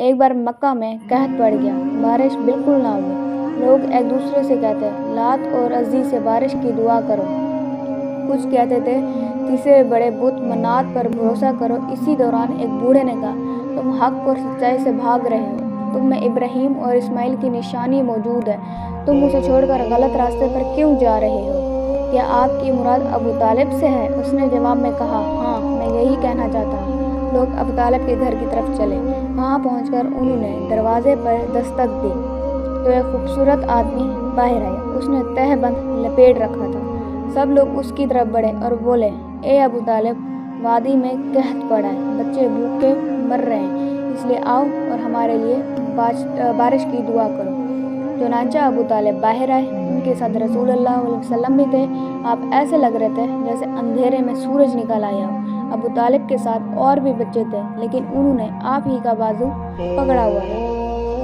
ایک بار مکہ میں قحط پڑ گیا، بارش بالکل نہ ہوئی۔ لوگ ایک دوسرے سے کہتے لات اور عزی سے بارش کی دعا کرو، کچھ کہتے تھے تیسرے بڑے بت منات پر بھروسہ کرو۔ اسی دوران ایک بوڑھے نے کہا، تم حق اور سچائی سے بھاگ رہے ہو، تم میں ابراہیم اور اسماعیل کی نشانی موجود ہے، تم اسے چھوڑ کر غلط راستے پر کیوں جا رہے ہو؟ کیا آپ کی مراد ابو طالب سے ہے؟ اس نے جواب میں کہا، ہاں، میں یہی کہنا چاہتا ہوں۔ لوگ ابو طالب کے گھر کی طرف چلے۔ وہاں پہنچ کر انہوں نے دروازے پر دستک دی تو ایک خوبصورت آدمی باہر آیا۔ اس نے تہہ بند لپیٹ رکھا تھا۔ سب لوگ اس کی طرف بڑھے اور بولے، اے ابو طالب، وادی میں قحط پڑا ہے، بچے بھوکے مر رہے ہیں، اس لیے آؤ اور ہمارے لیے بارش کی دعا کرو۔ چنانچہ ابو طالب باہر آئے، ان کے ساتھ رسول اللہ علیہ وسلم بھی تھے۔ آپ ایسے لگ رہے تھے جیسے اندھیرے میں سورج نکل آیا ہو۔ ابو طالب کے ساتھ اور بھی بچے تھے، لیکن انہوں نے آپ ہی کا بازو پکڑا ہوا تھا۔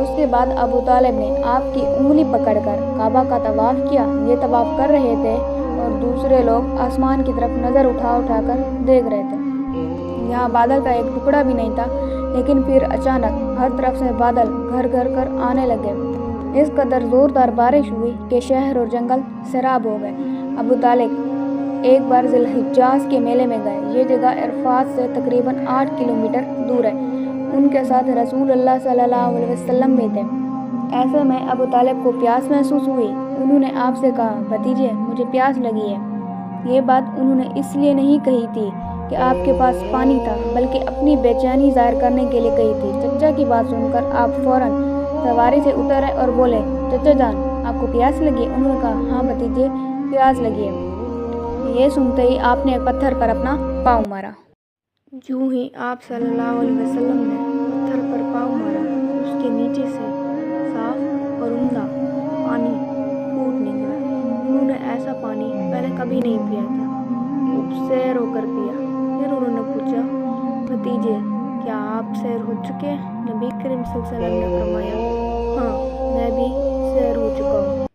اس کے بعد ابو طالب نے آپ کی انگلی پکڑ کر کعبہ کا طواف کیا۔ یہ طواف کر رہے تھے اور دوسرے لوگ آسمان کی طرف نظر اٹھا کر دیکھ رہے تھے۔ یہاں بادل کا ایک ٹکڑا بھی نہیں تھا، لیکن پھر اچانک ہر طرف سے بادل گھر کر آنے لگے۔ اس قدر زوردار بارش ہوئی کہ شہر اور جنگل سیراب ہو گئے۔ ابو طالب ایک بار ذی الحجاز کے میلے میں گئے۔ یہ جگہ عرفات سے تقریباً 8 کلومیٹر دور ہے۔ ان کے ساتھ رسول اللہ صلی اللہ علیہ وسلم بھی تھے۔ ایسے میں ابو طالب کو پیاس محسوس ہوئی۔ انہوں نے آپ سے کہا، بھتیجے، مجھے پیاس لگی ہے۔ یہ بات انہوں نے اس لیے نہیں کہی تھی کہ آپ کے پاس پانی تھا، بلکہ اپنی بے چینی ظاہر کرنے کے لیے کہی تھی۔ چچا کی بات سن کر آپ فوراً سواری سے اترے اور بولے، چچا جان، آپ کو پیاس لگی ہے؟ انہوں نے کہا، ہاں بھتیجے، پیاس لگی ہے۔ یہ سنتے ہی آپ نے ایک پتھر پر اپنا پاؤں مارا۔ جوں ہی آپ صلی اللہ علیہ وسلم نے پتھر پر پاؤں مارا، اس کے نیچے سے صاف اور عمدہ پانی پھوٹ نکلا۔ انہوں نے ایسا پانی پہلے کبھی نہیں پیا تھا۔ وہ سیر ہو کر پیا۔ پھر انہوں نے پوچھا، بھتیجے، کیا آپ سیر ہو چکے؟ نبی کریم صلی اللہ علیہ وسلم نے فرمایا، ہاں، میں بھی سیر ہو چکا ہوں۔